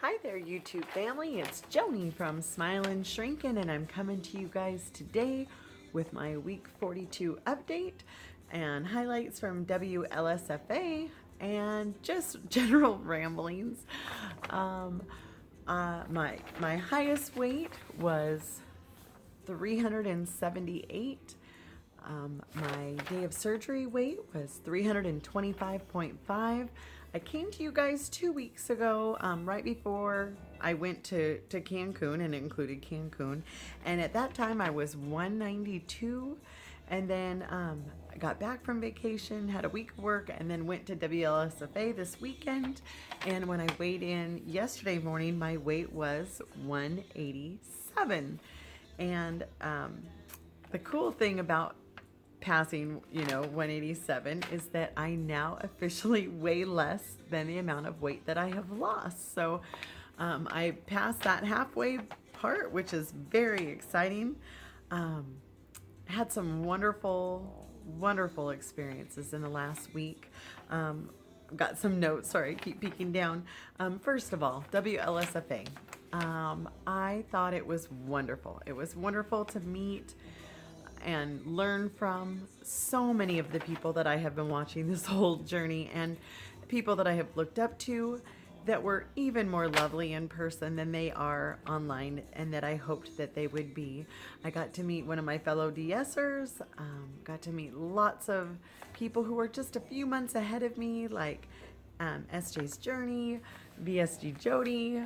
Hi there, YouTube family. It's Joni from Smilin Shrinkin', and I'm coming to you guys today with my week 42 update and highlights from WLSFA and just general ramblings. My highest weight was 378. My day of surgery weight was 325.5. I came to you guys 2 weeks ago, right before I went to Cancun, and it included Cancun. And at that time I was 192. And then I got back from vacation, had a week of work, and then went to WLSFA this weekend. And when I weighed in yesterday morning, my weight was 187. And the cool thing about passing 187 is that I now officially weigh less than the amount of weight that I have lost. So I passed that halfway part, which is very exciting. Had some wonderful experiences in the last week. Got some notes. Sorry, I keep peeking down. First of all, WLSFA. I thought it was wonderful. It was wonderful to meet and learn from so many of the people that I have been watching this whole journey, and people that I have looked up to that were even more lovely in person than they are online, and that I hoped that they would be. I got to meet one of my fellow DSers, got to meet lots of people who were just a few months ahead of me, like SJ's Journey, VSG Jody,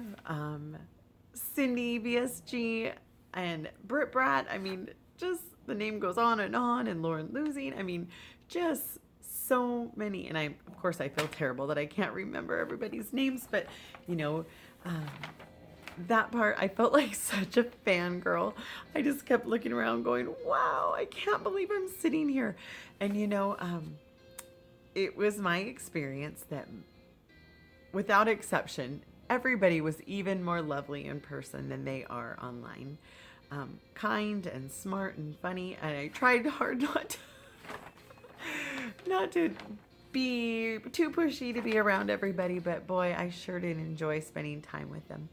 Cindy VSG, and Britt Brat. I mean, just the name goes on, and Lauren Losing. I mean, just so many. And of course, I feel terrible that I can't remember everybody's names, but that part, I felt like such a fangirl. I just kept looking around going, wow, I can't believe I'm sitting here. And it was my experience that, without exception, everybody was even more lovely in person than they are online. Kind and smart and funny, and I tried hard not to be too pushy to be around everybody, but boy, I sure did enjoy spending time with them.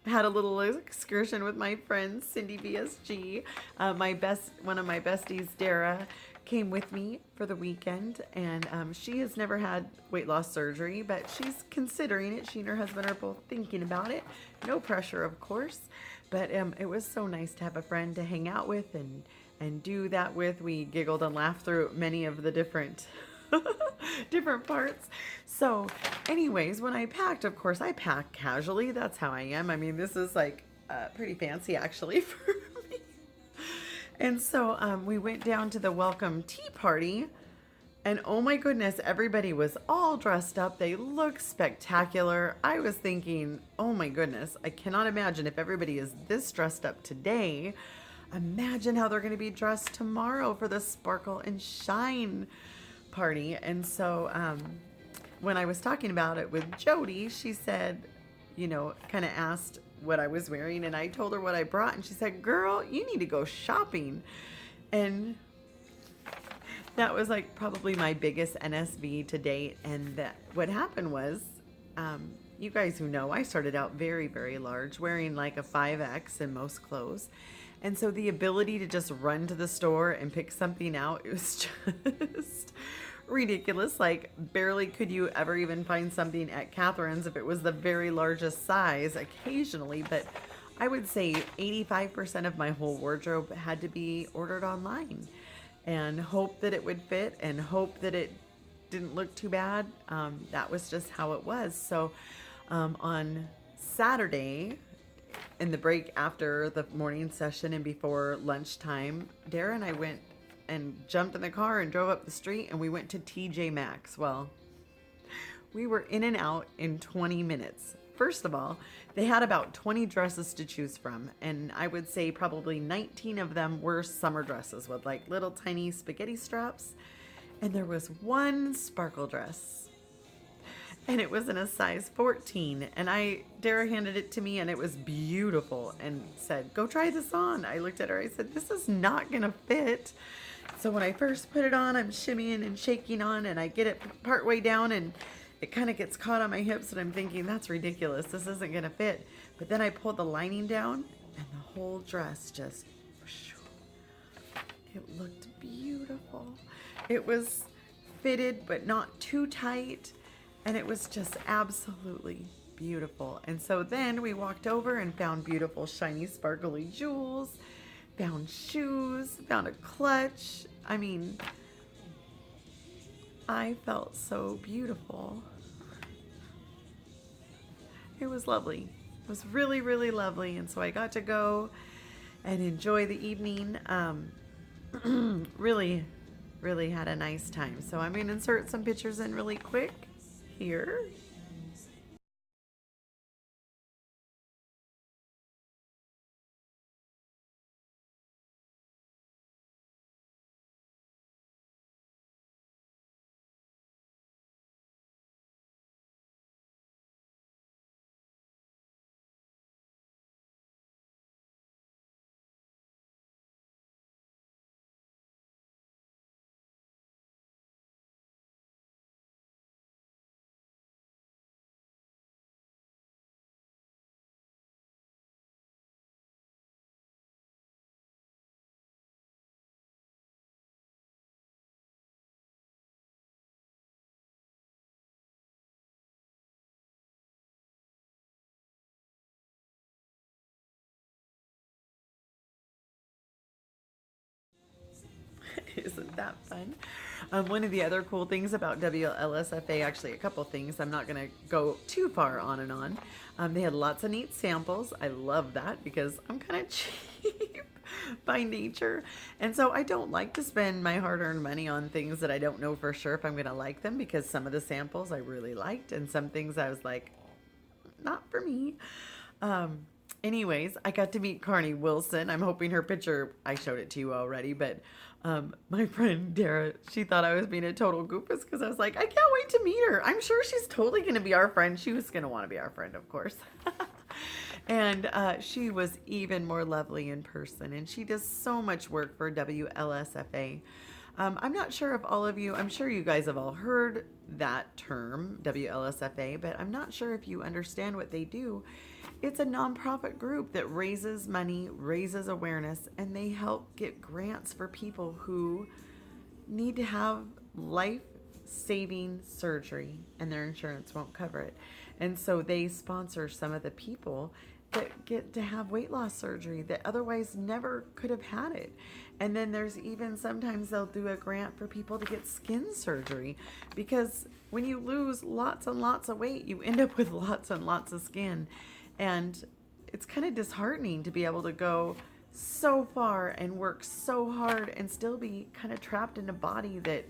Had a little excursion with my friend Cindy VSG. One of my besties, Dara, came with me for the weekend, and she has never had weight loss surgery, but she's considering it. She and her husband are both thinking about it. No pressure, of course, but it was so nice to have a friend to hang out with and do that with. We giggled and laughed through many of the different parts. So anyways, when I packed, of course, I pack casually. That's how I am. I mean, this is like pretty fancy actually for me. And so we went down to the welcome tea party, and oh my goodness, everybody was all dressed up. They looked spectacular. I was thinking, oh my goodness, I cannot imagine if everybody is this dressed up today. Imagine how they're going to be dressed tomorrow for the Sparkle and Shine party. And so when I was talking about it with Jody, she said, kind of asked what I was wearing, and I told her what I brought, and she said, girl, you need to go shopping. And that was like probably my biggest NSV to date. And what happened was, you guys who know, I started out very, very large, wearing like a 5X in most clothes. And so the ability to just run to the store and pick something out, it was just ridiculous. Like, barely could you ever even find something at Catherine's if it was the very largest size occasionally. But I would say 85% of my whole wardrobe had to be ordered online, and hope that it would fit and hope that it didn't look too bad. That was just how it was. So on Saturday, in the break after the morning session and before lunchtime, Dara and I went and jumped in the car and drove up the street, and we went to TJ Maxx. Well, we were in and out in 20 minutes. First of all, they had about 20 dresses to choose from, and I would say probably 19 of them were summer dresses with like little tiny spaghetti straps, and there was one sparkle dress, and it was in a size 14, and Dara handed it to me, and it was beautiful, and said, go try this on. I looked at her, I said, this is not gonna fit. So when I first put it on, I'm shimmying and shaking on, and I get it partway down, and it kind of gets caught on my hips, and I'm thinking, that's ridiculous. This isn't going to fit. But then I pulled the lining down, and the whole dress just, it looked beautiful. It was fitted, but not too tight. And it was just absolutely beautiful. And so then we walked over and found beautiful, shiny, sparkly jewels, found shoes, found a clutch. I mean, I felt so beautiful. It was lovely. It was really, really lovely. And so I got to go and enjoy the evening. Really, really had a nice time. So I'm going to insert some pictures in really quick here. Isn't that fun? One of the other cool things about WLSFA, actually a couple things, I'm not going to go too far on and on. They had lots of neat samples. I love that because I'm kind of cheap by nature. And so I don't like to spend my hard-earned money on things that I don't know for sure if I'm going to like them, because some of the samples I really liked and some things I was like, not for me. Anyways, I got to meet Carney Wilson. I'm hoping her picture, I showed it to you already, but my friend Dara, she thought I was being a total goofus because I was like, I can't wait to meet her. I'm sure she's totally going to be our friend. She was going to want to be our friend, of course. And she was even more lovely in person, and she does so much work for WLSFA. I'm not sure if all of you, I'm sure you guys have all heard that term, WLSFA, but I'm not sure if you understand what they do. It's a nonprofit group that raises money, raises awareness, and they help get grants for people who need to have life-saving surgery and their insurance won't cover it. And so they sponsor some of the people that get to have weight loss surgery that otherwise never could have had it. And then there's even sometimes they'll do a grant for people to get skin surgery, because when you lose lots and lots of weight, you end up with lots and lots of skin. And it's kind of disheartening to be able to go so far and work so hard and still be kind of trapped in a body that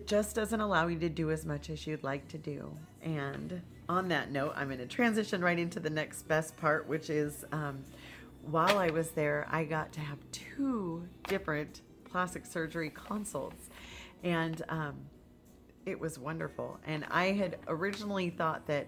just doesn't allow you to do as much as you'd like to do. And on that note, I'm going to transition right into the next best part, which is while I was there, I got to have 2 different plastic surgery consults. And it was wonderful. And I had originally thought that,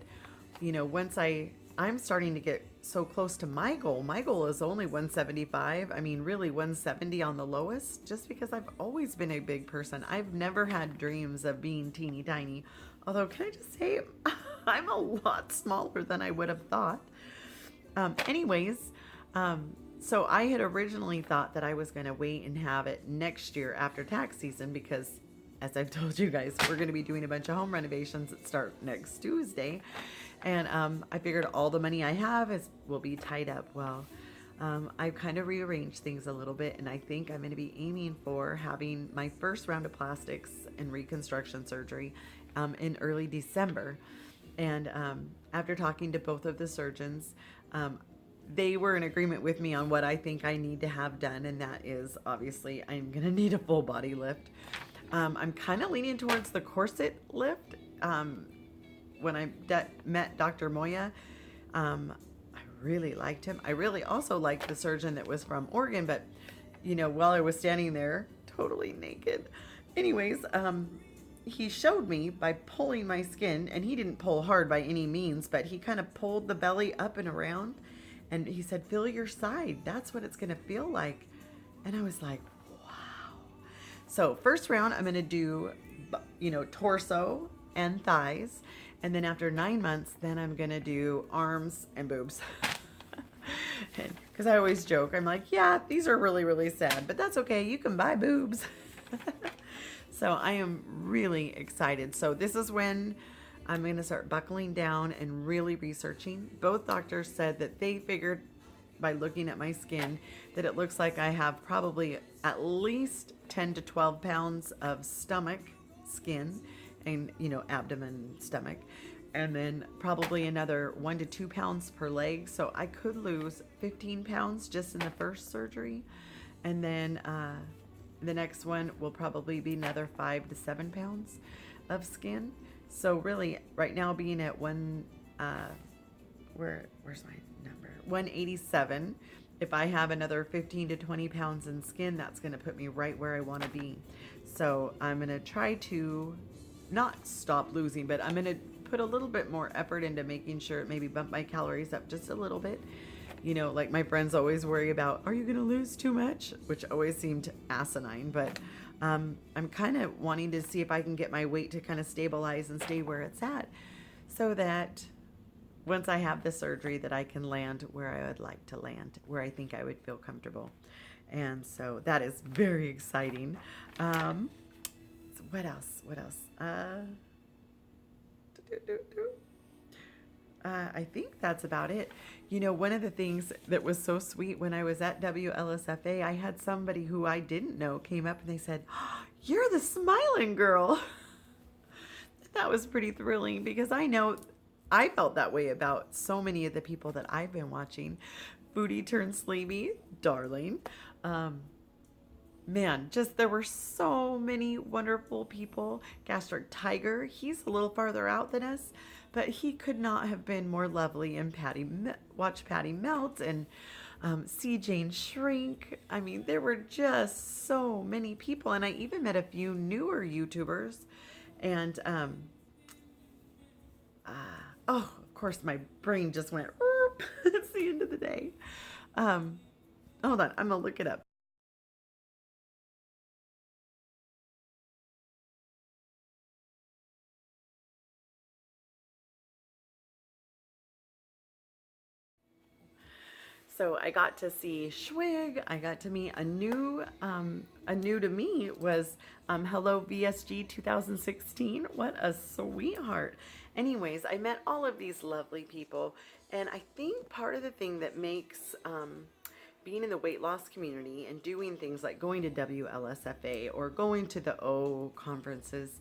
you know, once I'm starting to get so close to my goal is only 175. I mean, really 170 on the lowest, just because I've always been a big person. I've never had dreams of being teeny tiny. Although, can I just say, I'm a lot smaller than I would have thought. So I had originally thought that I was going to wait and have it next year after tax season, because as I've told you guys, we're going to be doing a bunch of home renovations that start next Tuesday. And I figured all the money I have will be tied up. Well, I've kind of rearranged things a little bit, and I think I'm going to be aiming for having my first round of plastics and reconstruction surgery in early December. And after talking to both of the surgeons, they were in agreement with me on what I think I need to have done, and that is, obviously, I'm going to need a full body lift. I'm kind of leaning towards the corset lift. When I met Dr. Moya, I really liked him. I really also liked the surgeon that was from Oregon, but, you know, while I was standing there, totally naked. Anyways, he showed me by pulling my skin, and he didn't pull hard by any means, but he kind of pulled the belly up and around, and he said, feel your side. That's what it's going to feel like. And I was like, wow. So first round, I'm going to do, you know, torso, and thighs. And then after 9 months, then I'm going to do arms and boobs. Because I always joke, I'm like, yeah, these are really, really sad, but that's okay. You can buy boobs. So I am really excited. So this is when I'm going to start buckling down and really researching. Both doctors said that they figured by looking at my skin that it looks like I have probably at least 10 to 12 pounds of stomach skin and, abdomen, stomach, and then probably another 1 to 2 pounds per leg. So I could lose 15 pounds just in the first surgery. And then the next one will probably be another 5 to 7 pounds of skin. So really, right now being at where's my number? 187. If I have another 15 to 20 pounds in skin, that's going to put me right where I want to be. So I'm going to try to not stop losing, but I'm going to put a little bit more effort into making sure, maybe bump my calories up just a little bit. Like my friends always worry about, are you going to lose too much? Which always seemed asinine, but I'm kind of wanting to see if I can get my weight to kind of stabilize and stay where it's at, so that once I have the surgery that I can land where I would like to land, where I think I would feel comfortable. And so that is very exciting. So what else? I think that's about it. One of the things that was so sweet when I was at WLSFA, I had somebody who I didn't know came up and they said, "Oh, you're the Smilin girl." That was pretty thrilling because I know I felt that way about so many of the people that I've been watching. Foodie turned sleepy, darling. Man, just there were so many wonderful people. Gastric Tiger, he's a little farther out than us, but he could not have been more lovely. And watch Patty Melt and see Jane Shrink. I mean, there were just so many people, and I even met a few newer YouTubers. And of course, my brain just went. It's the end of the day. Hold on, I'm gonna look it up. So I got to see Schwig. I got to meet a new to me was Hello VSG 2016. What a sweetheart. Anyways, I met all of these lovely people, and I think part of the thing that makes being in the weight loss community and doing things like going to WLSFA or going to the O conferences,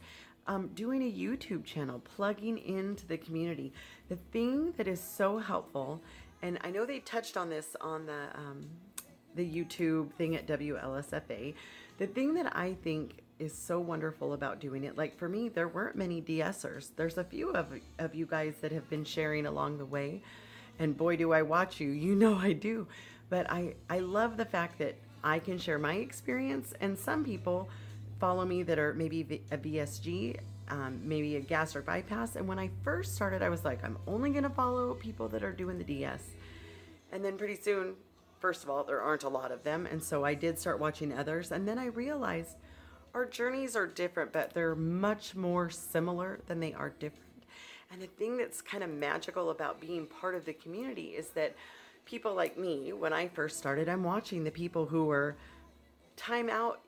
doing a YouTube channel, plugging into the community. The thing that is so helpful, and I know they touched on this on the YouTube thing at WLSFA, the thing that I think is so wonderful about doing it, like for me, there weren't many DSers. There's a few of you guys that have been sharing along the way, and boy, do I watch you. You know I do. But I love the fact that I can share my experience, and some people follow me that are maybe a VSG, maybe a gastric bypass. And when I first started, I was like, I'm only going to follow people that are doing the DS. And then pretty soon, first of all, there aren't a lot of them. And so I did start watching others. And then I realized our journeys are different, but they're much more similar than they are different. And the thing that's kind of magical about being part of the community is that people like me, when I first started, I'm watching the people who were time out,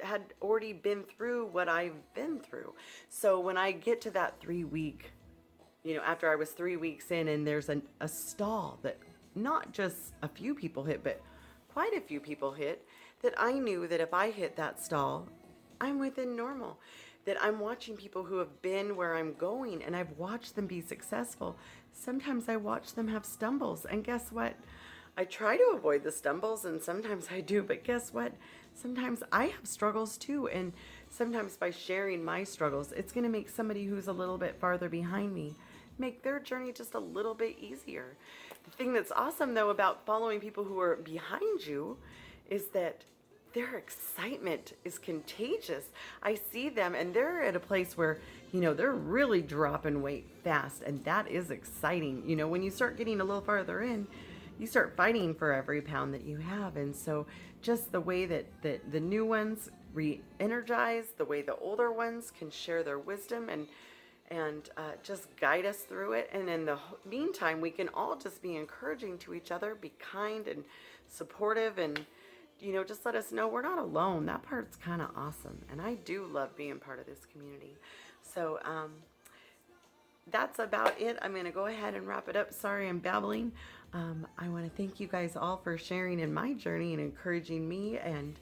had already been through what I've been through. So when I get to that 3 week, after I was 3 weeks in, and there's a stall that not just a few people hit, but quite a few people hit, that I knew that if I hit that stall, I'm within normal. That I'm watching people who have been where I'm going, and I've watched them be successful. Sometimes I watch them have stumbles, and guess what? I try to avoid the stumbles, and sometimes I do, but guess what? Sometimes I have struggles too, and sometimes by sharing my struggles, it's going to make somebody who's a little bit farther behind me make their journey just a little bit easier. The thing that's awesome, though, about following people who are behind you is that their excitement is contagious. I see them, and they're at a place where, they're really dropping weight fast, and that is exciting. When you start getting a little farther in, you start fighting for every pound that you have. And so just the way that the new ones re-energize, the way the older ones can share their wisdom, and and just guide us through it. And in the meantime, we can all just be encouraging to each other, be kind and supportive, and just let us know we're not alone. That part's kind of awesome, and I do love being part of this community. So that's about it. I'm going to go ahead and wrap it up. Sorry I'm babbling. I want to thank you guys all for sharing in my journey and encouraging me, and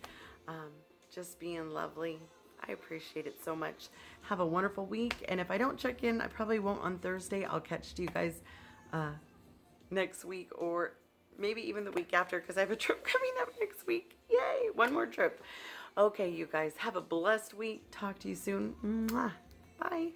just being lovely. I appreciate it so much. Have a wonderful week. And if I don't check in, I probably won't on Thursday. I'll catch you guys next week, or maybe even the week after, because I have a trip coming up next week. Yay! One more trip. Okay, you guys, have a blessed week. Talk to you soon. Mwah. Bye.